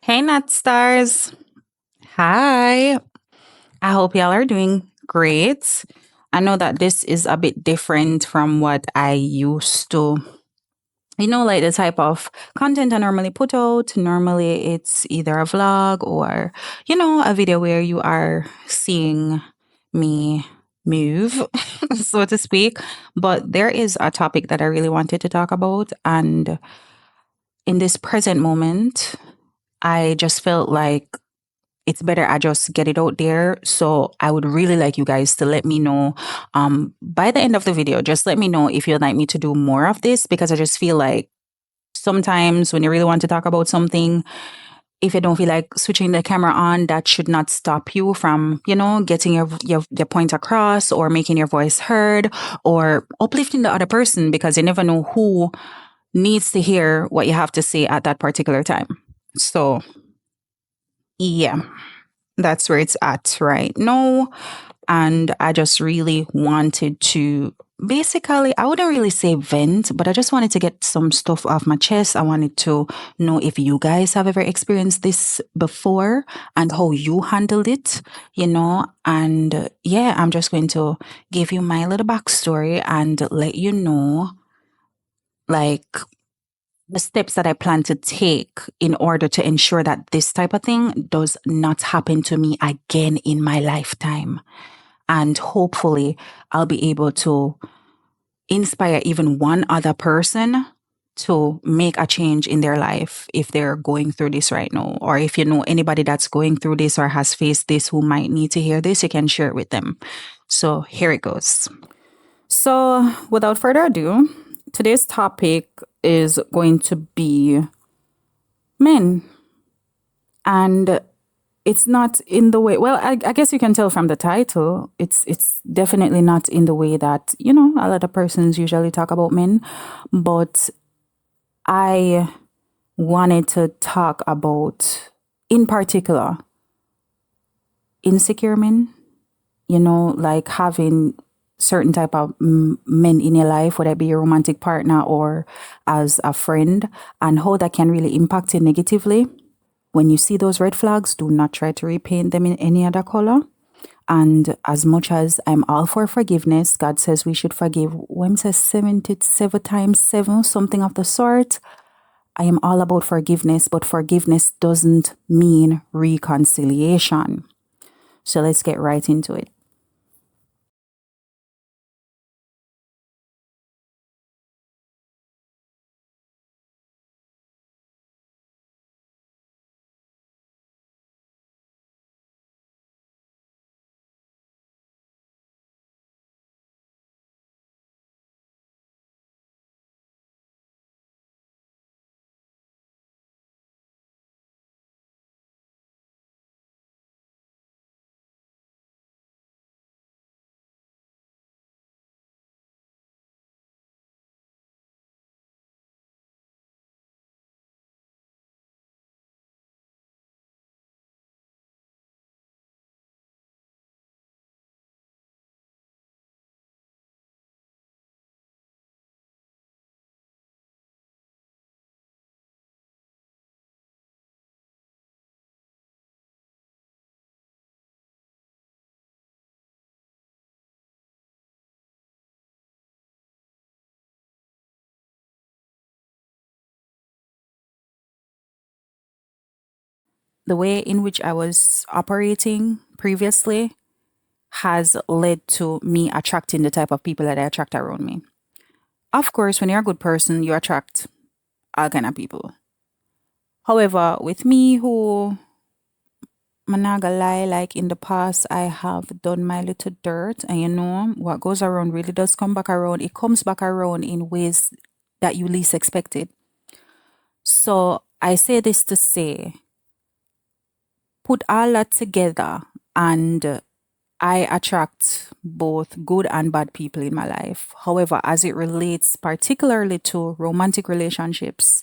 Hey, Nut Stars. Hi. I hope y'all are doing great. I know that this is a bit different from what I used to, like the type of content I normally put out. Normally, it's either a vlog or, a video where you are seeing me move, so to speak. But there is a topic that I really wanted to talk about. And in this present moment, I just felt like it's better I just get it out there. So I would really like you guys to let me know by the end of the video. Just let me know if you'd like me to do more of this because I just feel like sometimes when you really want to talk about something, if you don't feel like switching the camera on, that should not stop you from, getting your point across or making your voice heard or uplifting the other person because you never know who needs to hear what you have to say at that particular time. So, yeah. That's where it's at right now. And I just really wanted to basically, I wouldn't really say vent, but I just wanted to get some stuff off my chest. I wanted to know if you guys have ever experienced this before and how you handled it, And yeah, I'm just going to give you my little backstory and let you know, like, the steps that I plan to take in order to ensure that this type of thing does not happen to me again in my lifetime. And hopefully, I'll be able to inspire even one other person to make a change in their life if they're going through this right now. Or if you know anybody that's going through this or has faced this who might need to hear this, you can share it with them. So here it goes. So, without further ado, today's topic is going to be men. And it's not in the way, well, I guess you can tell from the title, it's definitely not in the way that, a lot of persons usually talk about men. But I wanted to talk about, in particular, insecure men, like having certain type of men in your life, whether it be your romantic partner or as a friend, and how that can really impact you negatively. When you see those red flags, do not try to repaint them in any other color. And as much as I'm all for forgiveness, God says we should forgive. When says 77 times 7, something of the sort. I am all about forgiveness, but forgiveness doesn't mean reconciliation. So let's get right into it. The way in which I was operating previously has led to me attracting the type of people that I attract around me. Of course, when you're a good person, you attract all kind of people. However, with me who I'm not gonna lie, like in the past, I have done my little dirt, and what goes around really does come back around. It comes back around in ways that you least expected. So I say this to say, put all that together, and I attract both good and bad people in my life. However, as it relates particularly to romantic relationships,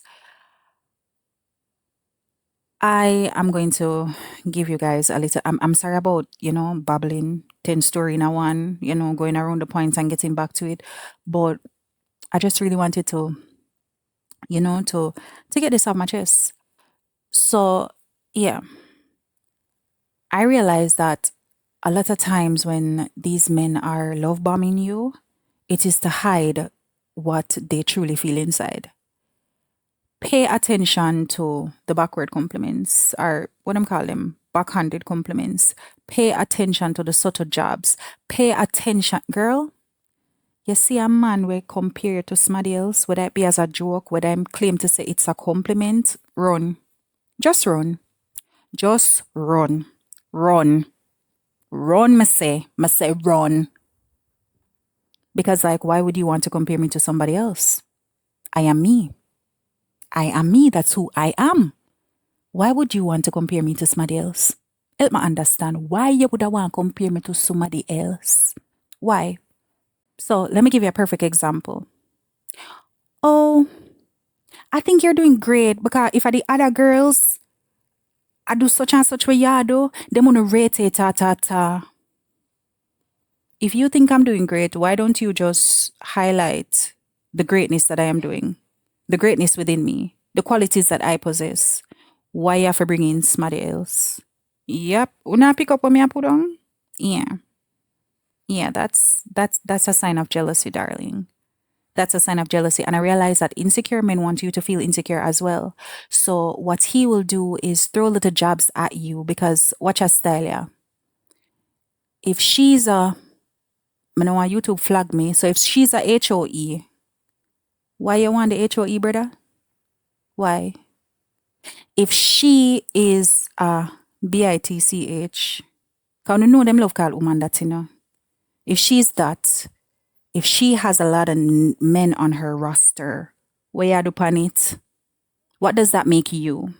I am going to give you guys a little. I'm sorry about babbling 10 story in a one, going around the points and getting back to it, but I just really wanted to to get this off my chest. So Yeah, I realize that a lot of times when these men are love bombing you, it is to hide what they truly feel inside. Pay attention to the backward compliments, or what I'm calling them, backhanded compliments. Pay attention to the subtle jobs. Pay attention, girl. You see a man will compare you to somebody else, whether it be as a joke, whether I'm claim to say it's a compliment, run. Just run. Just run. Run. Run, me say run. Because like, why would you want to compare me to somebody else? I am me. I am me. That's who I am. Why would you want to compare me to somebody else? Help me understand why you would want to compare me to somebody else. Why? So let me give you a perfect example. Oh, I think you're doing great because if I the other girls, I do such and such way you do, they wanna rate it ta. If you think I'm doing great, why don't you just highlight the greatness that I am doing, the greatness within me, the qualities that I possess? Why you have to bring in somebody else? Yep, una pick up what me I put on. Yeah, yeah, that's a sign of jealousy, darling. That's a sign of jealousy. And I realize that insecure men want you to feel insecure as well. So what he will do is throw little jabs at you because watch her style, yeah. If she's a, I know want YouTube flag me. So if she's a HOE, why you want the HOE, brother? Why? If she is a BITCH, can you know them love call woman that, you know? If she's that, if she has a lot of men on her roster, where you do pan it? What does that make you?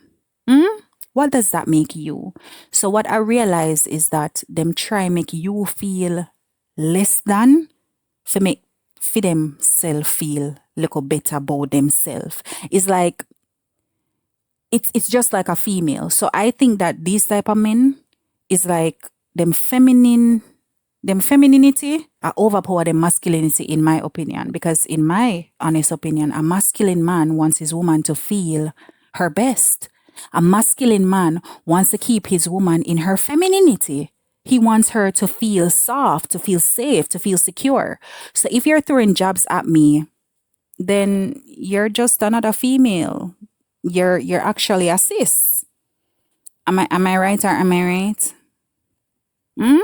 Hmm? What does that make you? So what I realize is that them try make you feel less than for make for themself feel little better about themselves. It's like it's just like a female. So I think that these type of men is like them femininity are overpower them masculinity in my opinion. Because in my honest opinion, a masculine man wants his woman to feel her best. A masculine man wants to keep his woman in her femininity. He wants her to feel soft, to feel safe, to feel secure. So if you're throwing jabs at me, then you're just another female. You're actually a cis. Am I right or am I right? Hmm?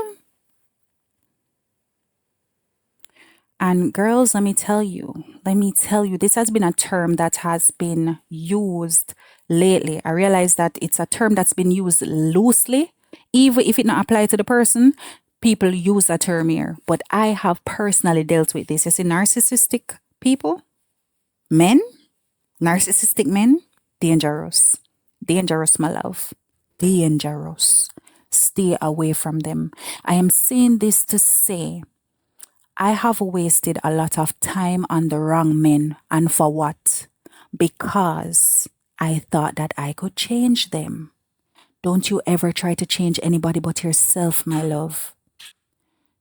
And girls, let me tell you, this has been a term that has been used lately. I realize that it's a term that's been used loosely. Even if it not apply to the person, people use that term here. But I have personally dealt with this. You see, narcissistic people, men, narcissistic men, dangerous. Dangerous, my love. Dangerous. Stay away from them. I am saying this to say I have wasted a lot of time on the wrong men. And for what? Because I thought that I could change them. Don't you ever try to change anybody but yourself, my love.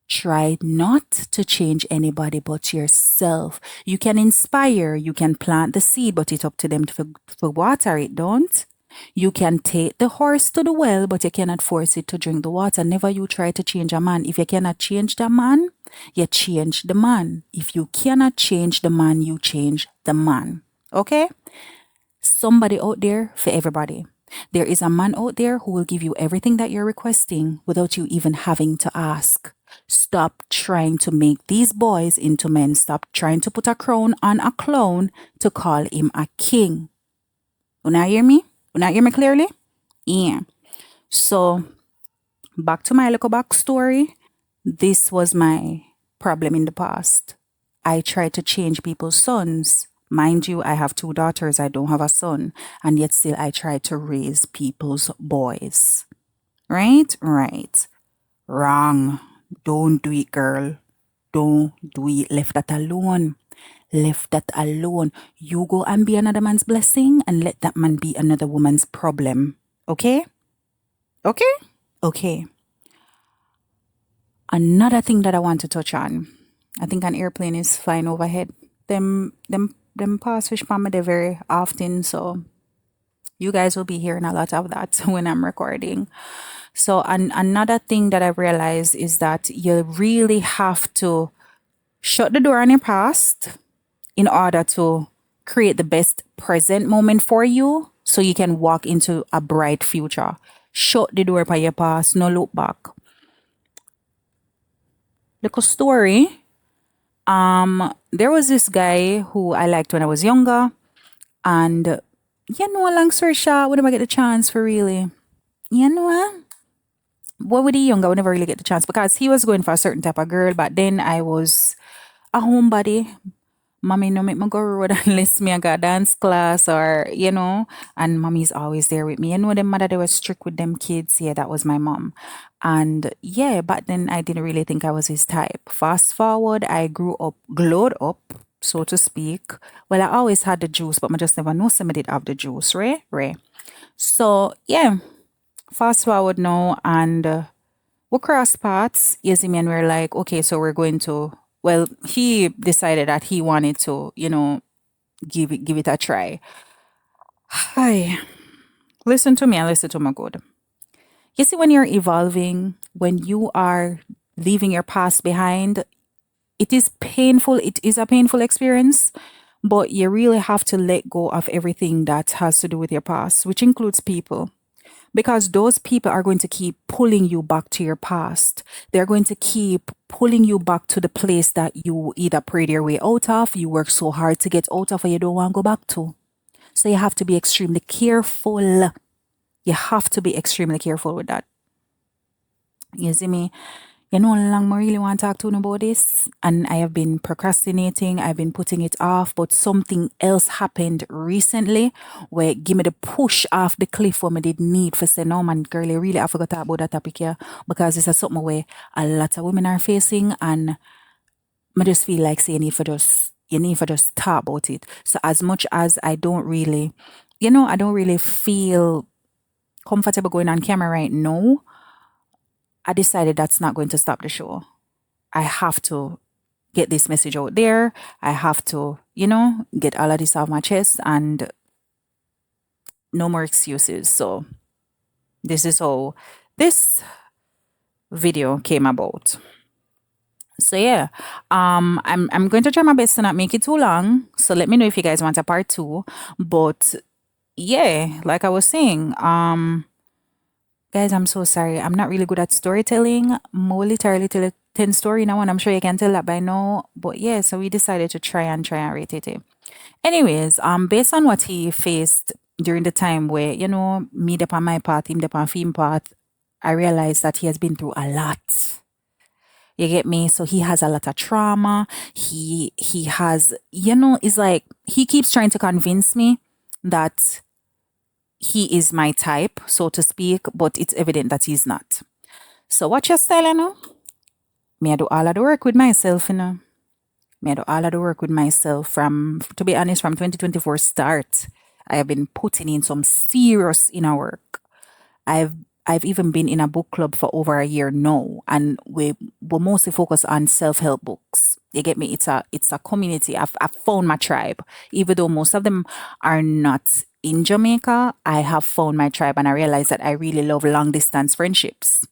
Try not to change anybody but yourself. You can inspire, you can plant the seed, but it's up to them to water it, don't? You can take the horse to the well, but you cannot force it to drink the water. Never you try to change a man. If you cannot change the man, you change the man. If you cannot change the man, you change the man. Okay? Somebody out there for everybody. There is a man out there who will give you everything that you're requesting without you even having to ask. Stop trying to make these boys into men. Stop trying to put a crown on a clown to call him a king. You not hear me? You not hear me clearly? Yeah. So back to my little backstory. This was my problem in the past. I tried to change people's sons. Mind you, I have two daughters. I don't have a son. And yet still I try to raise people's boys. Right? Right. Wrong. Don't do it, girl. Don't do it. Left that alone. Left that alone. You go and be another man's blessing and let that man be another woman's problem. Okay? Okay? Okay. Another thing that I want to touch on. I think an airplane is flying overhead. Them pass fish palm there very often, so You guys will be hearing a lot of that when I'm recording. So, another thing that I realized is that you really have to shut the door on your past in order to create the best present moment for you so you can walk into a bright future. Shut the door on your past, no look back. Little story. There was this guy who I liked when I was younger, and long story short, when I get the chance for really, you know what? What with the younger, I would never really get the chance because he was going for a certain type of girl, but then I was a homebody. Mommy no make me go road unless me I got dance class or, and mommy's always there with me. Them mother, they were strict with them kids. Yeah, that was my mom. And yeah, but then I didn't really think I was his type. Fast forward, I grew up, glowed up, so to speak. Well, I always had the juice, but I just never know somebody did have the juice, right? So yeah, fast forward now and we cross paths, you see me, and we're like, okay, so we're going to, well, he decided that he wanted to, give it a try. Hi. Listen to me and listen to me good. You see, when you're evolving, when you are leaving your past behind, it is painful. It is a painful experience, but you really have to let go of everything that has to do with your past, which includes people. Because those people are going to keep pulling you back to your past. They're going to keep pulling you back to the place that you either prayed your way out of, you work so hard to get out of, or you don't want to go back to. So you have to be extremely careful. You have to be extremely careful with that. You see me? You know how long I really want to talk to you about this? And I have been procrastinating, I've been putting it off, but something else happened recently where give me the push off the cliff where I did need for say, no man, girl, you really I forgot to talk about that topic here because this is something where a lot of women are facing and I just feel like say you need for just talk about it. So as much as I don't really, I don't really feel comfortable going on camera right now, I decided that's not going to stop the show. I have to get this message out there. I have to, get all of this off my chest and no more excuses. So this is how this video came about. So yeah, I'm going to try my best to not make it too long. So let me know if you guys want a part two. But yeah, like I was saying, guys, I'm so sorry. I'm not really good at storytelling. More literally tell a 10 story now, and I'm sure you can tell that by now. But yeah, so we decided to try and rate it. Anyways, based on what he faced during the time where, me upon my path, him upon film path, I realized that he has been through a lot. You get me? So he has a lot of trauma. He has, it's like he keeps trying to convince me that he is my type, so to speak, but it's evident that he's not. So watch your style, Me I do all of the work with myself, Me I do all of the work with myself from, to be honest, from 2024 start. I have been putting in some serious inner work. I've I've even been in a book club for over a year now, and we mostly focus on self-help books. You get me? It's a community. I've found my tribe, even though most of them are not in Jamaica. I have found my tribe, and I realize that I really love long distance friendships.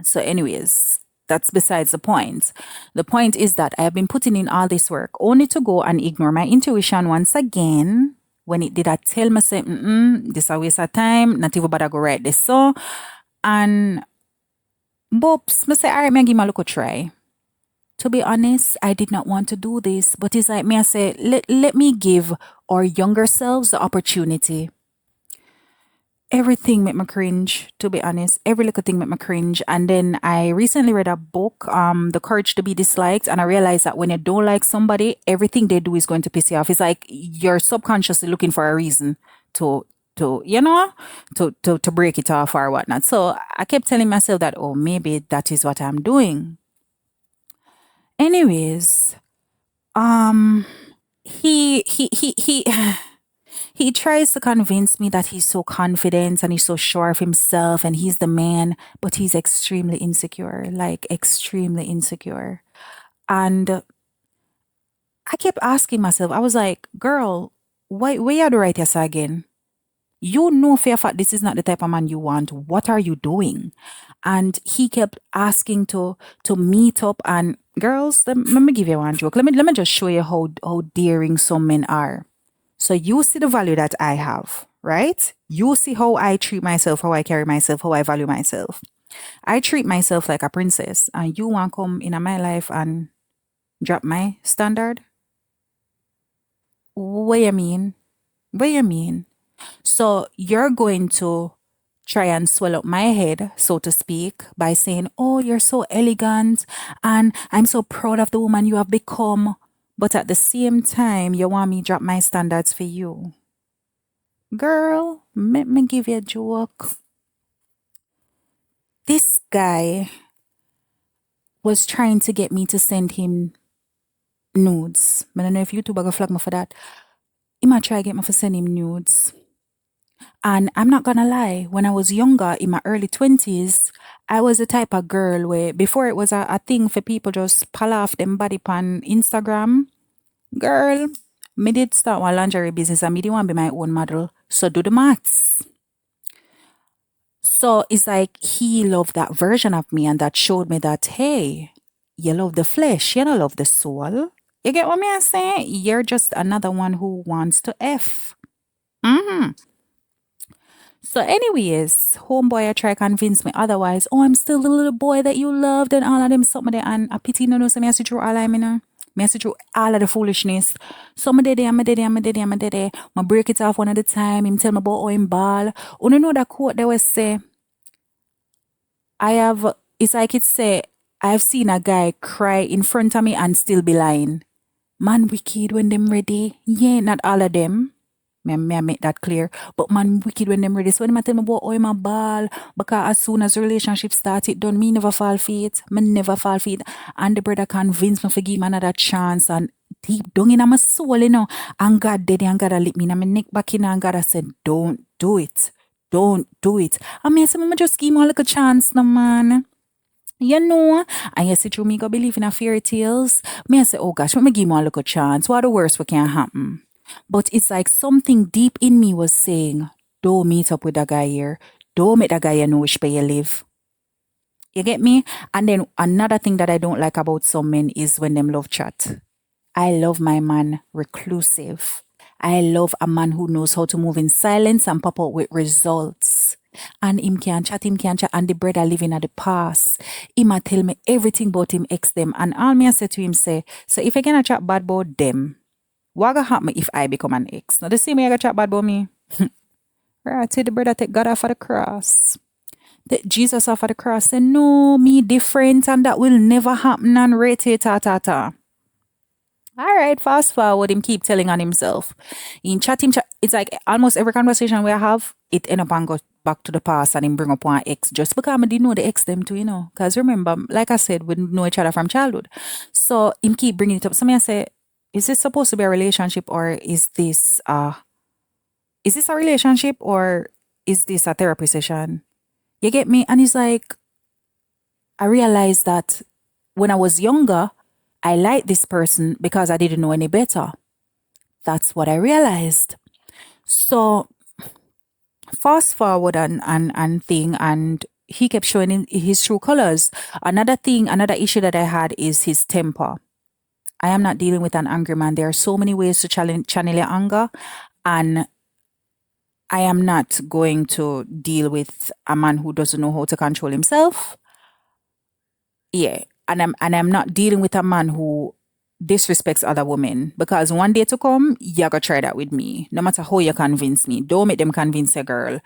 So, anyways, that's besides the point. The point is that I have been putting in all this work only to go and ignore my intuition once again when it did I tell me say, this a waste of time, not even bother go write this so. And boops, me say, all right, me give my look a try. To be honest, I did not want to do this, but it's like me I say, let me give our younger selves the opportunity. Everything made me cringe, to be honest. Every little thing made me cringe. And then I recently read a book, The Courage to Be Disliked, and I realized that when you don't like somebody, everything they do is going to piss you off. It's like you're subconsciously looking for a reason to to break it off or whatnot. So I kept telling myself that, oh, maybe that is what I'm doing. Anyways, um he he tries to convince me that he's so confident and he's so sure of himself and he's the man, but he's extremely insecure, like extremely insecure. And I kept asking myself, I was like, girl, why you do right yes again? You know for a fact this is not the type of man you want. What are you doing? And he kept asking to meet up. And girls, let me give you one joke. Let me just show you how daring some men are. So you see the value that I have, right? You see how I treat myself, how I carry myself, how I value myself. I treat myself like a princess, and you want to come in my life and drop my standard? What you mean? What you mean? So you're going to try and swell up my head, so to speak, by saying, "Oh, you're so elegant, and I'm so proud of the woman you have become." But at the same time, you want me drop my standards for you. Girl, let me give you a joke. This guy was trying to get me to send him nudes. I don't know if YouTube are gonna flag me for that. He might try to get me to send him nudes. And I'm not gonna lie, when I was younger, in my early 20s, I was the type of girl where before it was a thing for people just pal off them body pan Instagram. Girl, me did start one lingerie business and me didn't want to be my own model. So do the maths. So it's like he loved that version of me and that showed me that, hey, you love the flesh, you don't love the soul. You get what me I say? You're just another one who wants to F. Mm-hmm. So, anyways, homeboy, I try convince me otherwise. Oh, I'm still the little boy that you loved and all of them something there. And a pity no so me I see through all I mean. Me I see through all of the foolishness. So me did it, me did it, me did it, me did it. Me break it off one at a time. Him tell me about how him ball. You know that quote they was say, it's like it say, I've seen a guy cry in front of me and still be lying. Man wicked when them ready. Yeah, not all of them. May I make that clear? But man wicked when them ready. So when I tell me about how my ball, because as soon as the relationship started done, me never fall for it. Me never fall for it. And the brother convinced me to give me another chance. And deep down in my soul, and God did it, and God lit me in my neck back in, and God said, don't do it. Don't do it. And me I said, "Mama, just give me a little chance, no man." You know, and you see through me go believe in a fairy tales. Me I say, oh gosh, let me give me a little chance. What the worst what can happen? But it's like something deep in me was saying, don't meet up with that guy here. Don't make that guy you know which way you live. You get me? And then another thing that I don't like about some men is when them love chat. I love my man reclusive. I love a man who knows how to move in silence and pop out with results. And him can chat, and the brother living at the past. Him a tell me everything about him ex them. And all me I say to him say, so if I gonna chat bad about them, what gonna happen if I become an ex? Now the same way I gonna chat bad about me. Right, say the brother take God off of the cross. Jesus off of the cross say, no, me different and that will never happen and rate it, ta ta ta. All right, fast forward, him keep telling on himself. In chat, it's like almost every conversation we have, it end up and go back to the past and him bring up one ex just because I didn't know the ex them too, Because remember, like I said, we know each other from childhood. So him keep bringing it up. So me I say, is this supposed to be a relationship or is this a relationship or is this a therapy session? You get me? And it's like, I realized that when I was younger, I liked this person because I didn't know any better. That's what I realized. So fast forward and thing, and he kept showing his true colors. Another issue that I had is his temper. I am not dealing with an angry man. There are so many ways to channel your anger, and I am not going to deal with a man who doesn't know how to control himself. Yeah, and I'm not dealing with a man who disrespects other women, because one day to come, you gotta try that with me. No matter how you convince me, don't make them convince a girl.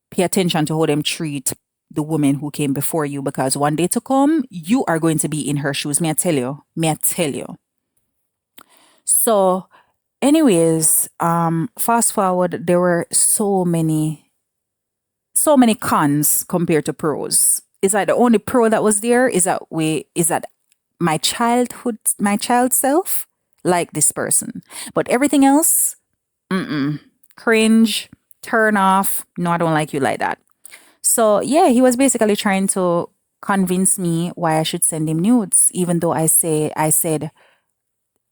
Pay attention to how them treat the woman who came before you, because one day to come, you are going to be in her shoes. May I tell you? May I tell you? So, anyways, fast forward, there were so many cons compared to pros. Is that the only pro that was there? Is that my child self like this person, but everything else, cringe, turn off. No, I don't like you like that. So yeah, he was basically trying to convince me why I should send him nudes, even though I said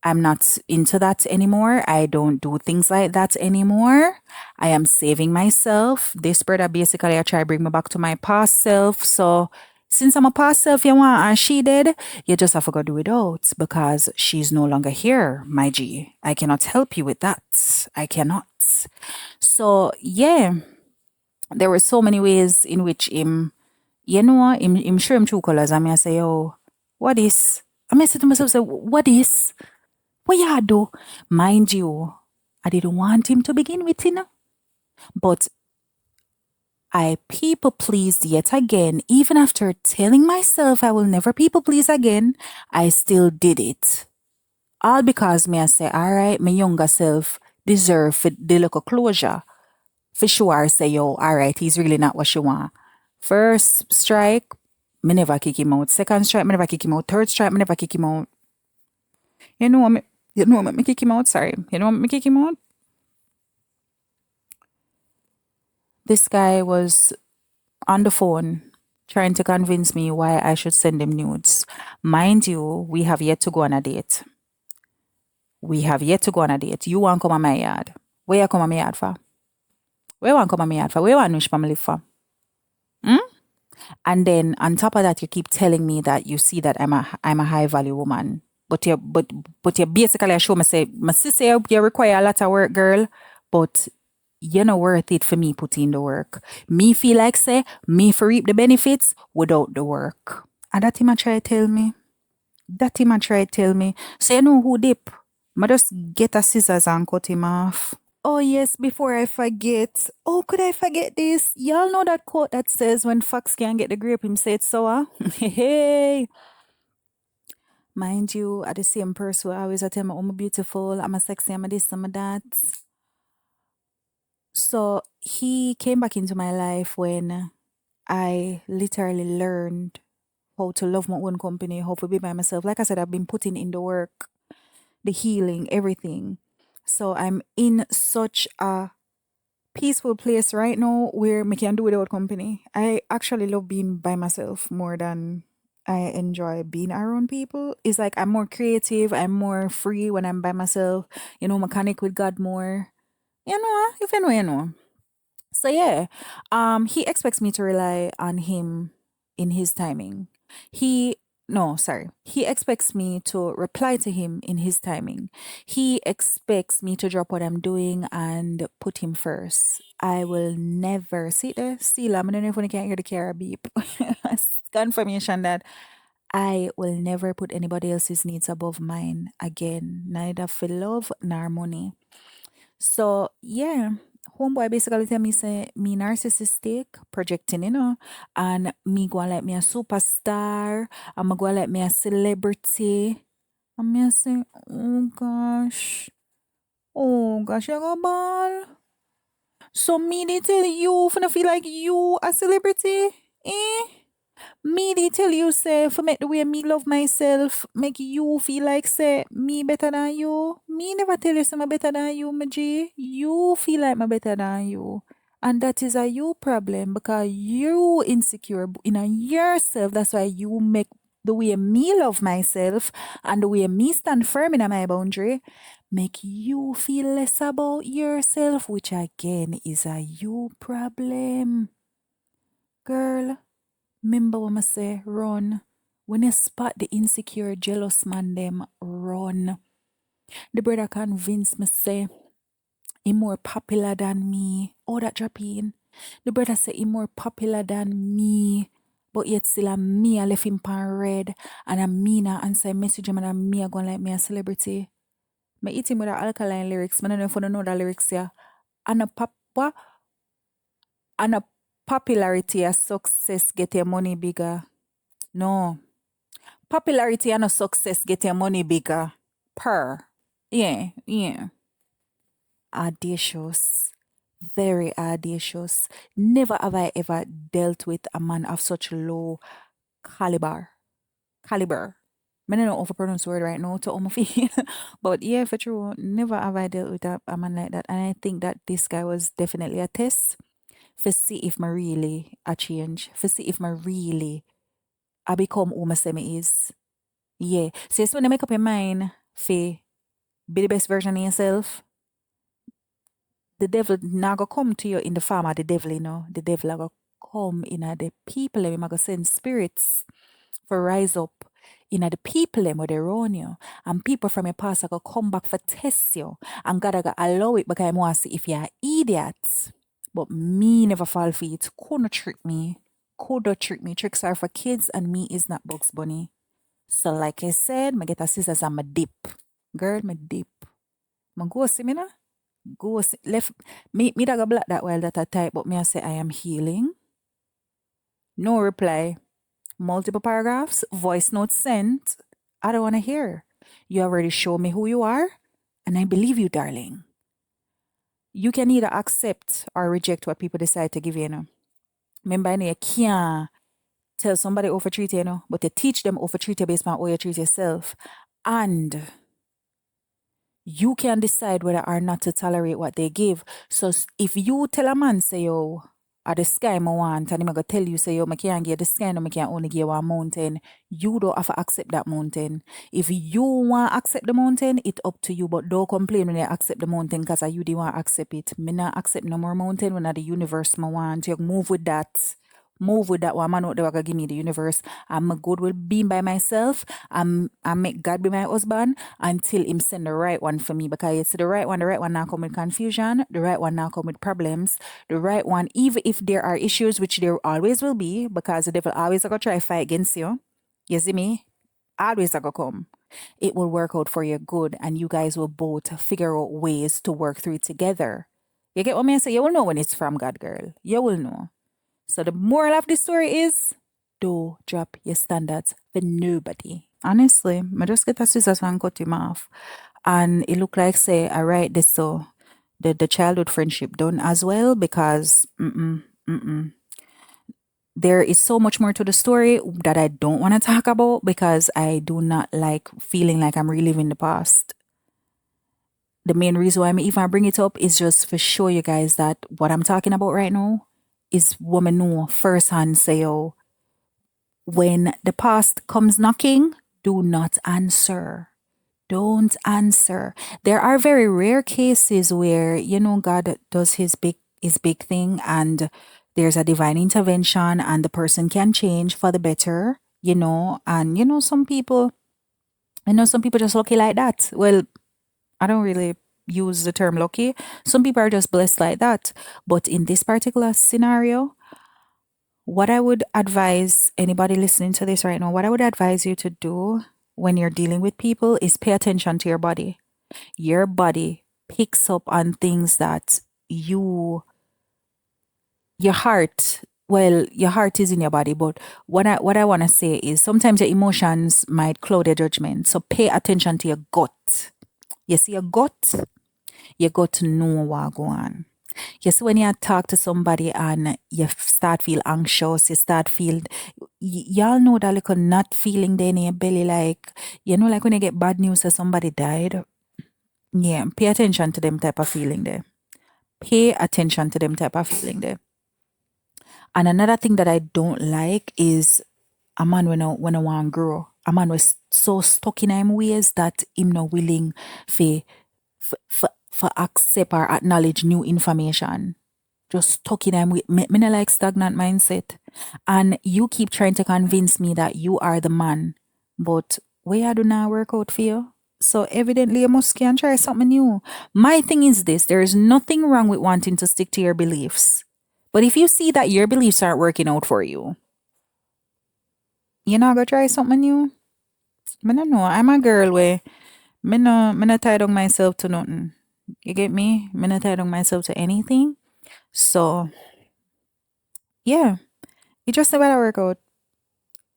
I'm not into that anymore. I don't do things like that anymore. I am saving myself. This brother basically I try to bring me back to my past self. So since I'm a past self, you want and she did, you just have to go do it out because she's no longer here, my G. I cannot help you with that. I cannot. So yeah, there were so many ways in which him show him true colors. I mean I say, yo, what is? I mean I say to myself, say, what is? What you do? Mind you, I didn't want him to begin with, but I people pleased yet again. Even after telling myself I will never people please again, I still did it. All because me I say, all right, my younger self deserve the little closure. For sure, say, yo, all right, he's really not what she want. First strike, me never kick him out. Second strike, me never kick him out. Third strike, me never kick him out. You know what me kick him out? Sorry. You know what me kick him out? This guy was on the phone trying to convince me why I should send him nudes. Mind you, we have yet to go on a date. We have yet to go on a date. You want come on my yard. Where you come on my yard for? Where you want come on my yard for? Where you want wish family for? Hmm? And then on top of that, you keep telling me that you see that I'm a high value woman. But you basically show me say, my sister, you require a lot of work, girl. But you're not worth it for me putting in the work. Me feel like say, me for reap the benefits without the work. And that him a try tell me. That him a try tell me. So you know who dip? I just get a scissors and cut him off. Oh yes, before I forget. Oh, could I forget this? Y'all know that quote that says when fox can't get the grape, him say it's sour? Hey. Mind you, at the same person who always tell me, oh, I'm beautiful, I'm a sexy, I'm a this, I'm a that. So he came back into my life when I literally learned how to love my own company, how to be by myself. Like I said, I've been putting in the work, the healing, everything. So I'm in such a peaceful place right now where I can do without company. I actually love being by myself more than I enjoy being around people. It's like I'm more creative, I'm more free when I'm by myself, mechanic with God more. If you know, you know. So yeah, he expects me to rely on him in his timing. He no, sorry. He expects me to reply to him in his timing. He expects me to drop what I'm doing and put him first. I will never see the still. I don't know if I can hear the car beep. Confirmation that I will never put anybody else's needs above mine again, neither for love nor money. So yeah, homeboy basically tell me say me narcissistic, projecting, and me go like me a superstar, and me go like me a celebrity. And me a say, oh gosh, you go ball. So me they tell you finna feel like you a celebrity, eh? Me they tell you say for make the way me love myself, make you feel like say me better than you. Me never tell you say I'm better than you, my G. You feel like I'm better than you. And that is a you problem because you insecure in a yourself. That's why you make the way me love myself and the way me stand firm in my boundary make you feel less about yourself, which again is a you problem. Girl, remember what I say, run. When you spot the insecure, jealous man, them run. The brother convinced me say he more popular than me. Oh, that drop in. The brother say he more popular than me. But yet still I'm me, I left him pan red. And I'm me now answer message him and I'm me, I going like me a celebrity. Me eat him with the alkaline lyrics. I don't know if you don't know the lyrics here. And a papa and a popularity a success get your money bigger. No. Popularity and a success get your money bigger. Per. Yeah, yeah. Audacious. Very audacious. Never have I ever dealt with a man of such low caliber. Caliber. I don't know how to pronounce the word right now to my feel. But yeah, for true, never have I dealt with a man like that. And I think that this guy was definitely a test for see if my really a change. For see if my really I become who I say me is. Yeah. So it's when I make up your mind for Be the best version of yourself. The devil not go come to you in the form of the devil, you know. The devil go come in the people, him go send spirits for rise up in the people them where they run you. And people from your past are going to come back for test you. And God go allow it because I want to see if you're idiots. But me never fall for it. Couldn't trick me. Could trick me. Tricks are for kids and me is not Bugs Bunny. So like I said, I get a scissors and my dip. Girl, my dip. I go see me now. Go see. Left me that go black that while that I type, but me I say I am healing. No reply. Multiple paragraphs, voice notes sent. I don't want to hear. You already show me who you are, and I believe you, darling. You can either accept or reject what people decide to give you. You know. Remember, you can't tell somebody over treat you, know, but to teach them over treat you based on how you treat yourself. And you can decide whether or not to tolerate what they give. So if you tell a man, say, yo, or the sky I want, and I'm going to tell you, say, yo, I can't give the sky, no, I can only give one mountain, you don't have to accept that mountain. If you want to accept the mountain, it's up to you, but don't complain when you accept the mountain because you didn't want to accept it. Me not accept no more mountain when the universe I want. You move with that. Move with that one man out there gonna give me the universe. I'm good with being by myself. I make God be my husband until him send the right one for me. Because it's the right one now come with confusion, the right one now come with problems. The right one, even if there are issues, which there always will be, because the devil always gonna try to fight against you. You see me? Always gonna come. It will work out for your good, and you guys will both figure out ways to work through it together. You get what I say? You will know when it's from God, girl. You will know. So the moral of the story is don't drop your standards for nobody. Honestly, I just get a scissors and cut him off. And it looked like say I write this so the childhood friendship done as well because there is so much more to the story that I don't want to talk about because I do not like feeling like I'm reliving the past. The main reason why I even bring it up is just for show you guys that what I'm talking about right now is woman know firsthand say, oh, when the past comes knocking, do not answer. Don't answer. There are very rare cases where, you know, God does his big thing and there's a divine intervention and the person can change for the better, you know, and some people just lucky like that. Well, I don't really use the term lucky. Some people are just blessed like that. But in this particular scenario, what I would advise anybody listening to this right now, what I would advise you to do when you're dealing with people is pay attention to your body. Your body picks up on things that your heart, well, your heart is in your body, but what I want to say is sometimes your emotions might cloud your judgment. So pay attention to your gut. You see your gut? You got to know what go on. Yes, when you talk to somebody and you start feel anxious, you start feel, y'all know that little not feeling there in your belly, like, you know, like when you get bad news that somebody died. Yeah, pay attention to them type of feeling there. Pay attention to them type of feeling there. And another thing that I don't like is a man when I want to grow. A man was so stuck in him ways that him not willing for accept or acknowledge new information. Just stuck in them with me not like stagnant mindset. And you keep trying to convince me that you are the man. But where I do not work out for you. So evidently you must can try something new. My thing is this, there is nothing wrong with wanting to stick to your beliefs. But if you see that your beliefs aren't working out for you, you're not gonna try something new? I don't know. I'm a girl where me not tie down myself to nothing. You get me? Me not tie down myself to anything. So yeah, it just never work out.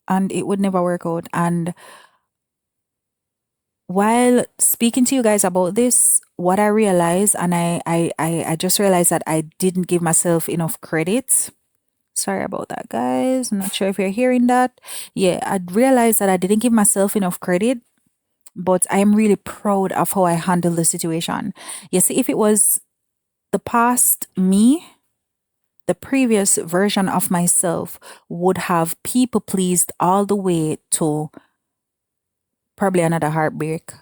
And it would never work out. And while speaking to you guys about this, what I realized, and I just realized that I didn't give myself enough credit. Sorry about that, guys. I'm not sure if you're hearing that. Yeah, I realized that I didn't give myself enough credit, but I'm really proud of how I handled the situation. You see, if it was the past me, the previous version of myself would have people pleased all the way to probably another heartbreak.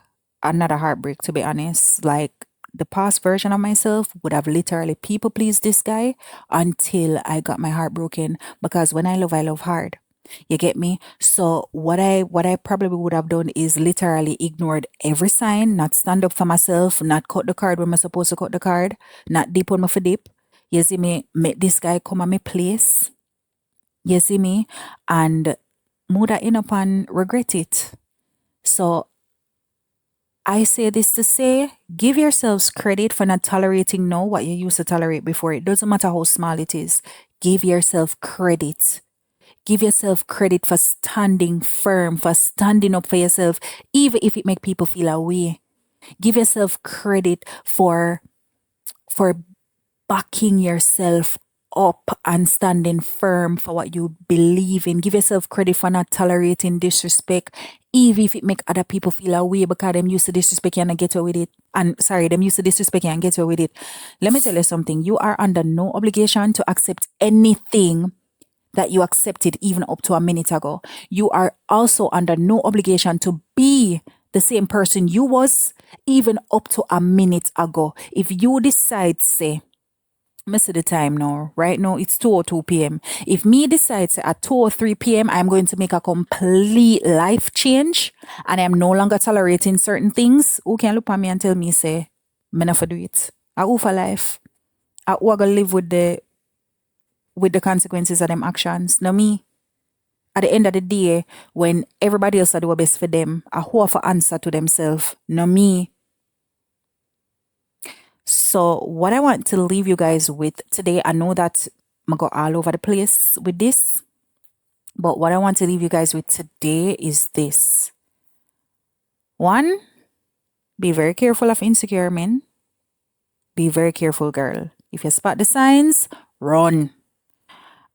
another heartbreak, to be honest. Like, the past version of myself would have literally people pleased this guy until I got my heart broken, because when I love hard. You get me? So what I probably would have done is literally ignored every sign, not stand up for myself, not cut the card when I'm supposed to cut the card, not dip on my for dip. You see me, make this guy come at my place. You see me? And mood in up and regret it. So I say this to say, give yourselves credit for not tolerating now what you used to tolerate before. It doesn't matter how small it is. Give yourself credit. Give yourself credit for standing firm, for standing up for yourself, even if it make people feel away. Give yourself credit for backing yourself up and standing firm for what you believe in. Give yourself credit for not tolerating disrespect, even if it make other people feel away because them used to disrespect you and get away with it. And sorry, them used to disrespect you and get away with it. Let me tell you something. You are under no obligation to accept anything that you accepted even up to a minute ago. You are also under no obligation to be the same person you was even up to a minute ago. If you decide, say, miss the time now. Right now, it's 2:02 p.m. If me decides at 2:03 p.m., I'm going to make a complete life change and I'm no longer tolerating certain things, who can look at me and tell me, say, me not for do it. I who for life. I who gonna live with the consequences of them actions. Now me, at the end of the day, when everybody else are do their best for them, I who for answer to themselves. Now me. So what I want to leave you guys with today, I know that I go all over the place with this, but what I want to leave you guys with today is this. One, be very careful of insecure men. Be very careful, girl. If you spot the signs, run.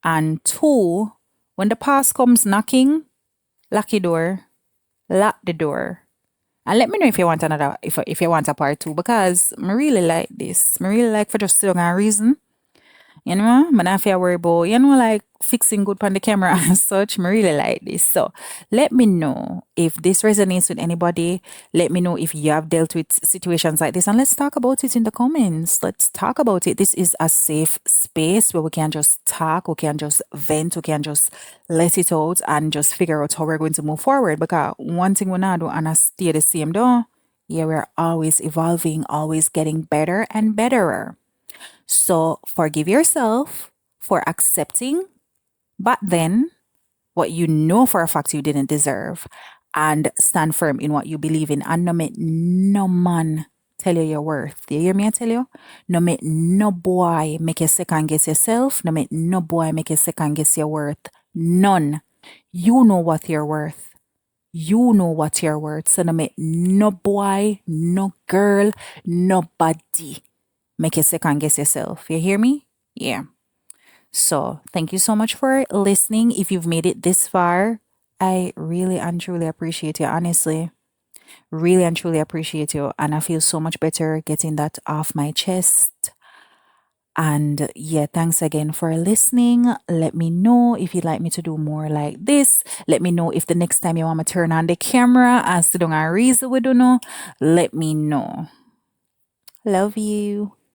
And two, when the past comes knocking, lock your door, lock the door. And let me know if you want another, if you want a part two, because I really like this. I really like for just sit down and reason. You know, man, I feel worry about, like fixing good on the camera and such. I really like this. So let me know if this resonates with anybody. Let me know if you have dealt with situations like this. And let's talk about it in the comments. Let's talk about it. This is a safe space where we can just talk, we can just vent, we can just let it out and just figure out how we're going to move forward. Because one thing we're not do and I stay the same though. Yeah, we're always evolving, always getting better and betterer. So forgive yourself for accepting but then what you know for a fact you didn't deserve, and stand firm in what you believe in, and no make no man tell you your worth. Do you hear me? I tell you, no make no boy make you second guess yourself. No make no boy make you second guess your worth. None. You know what you're worth. You know what you're worth. So no make no boy, no girl, nobody make you second guess yourself. You hear me? Yeah. So thank you so much for listening. If you've made it this far, I really and truly appreciate you. Honestly, really and truly appreciate you. And I feel so much better getting that off my chest. And yeah, thanks again for listening. Let me know if you'd like me to do more like this. Let me know if the next time you want me to turn on the camera and sit down and reason with you know. Let me know. Love you.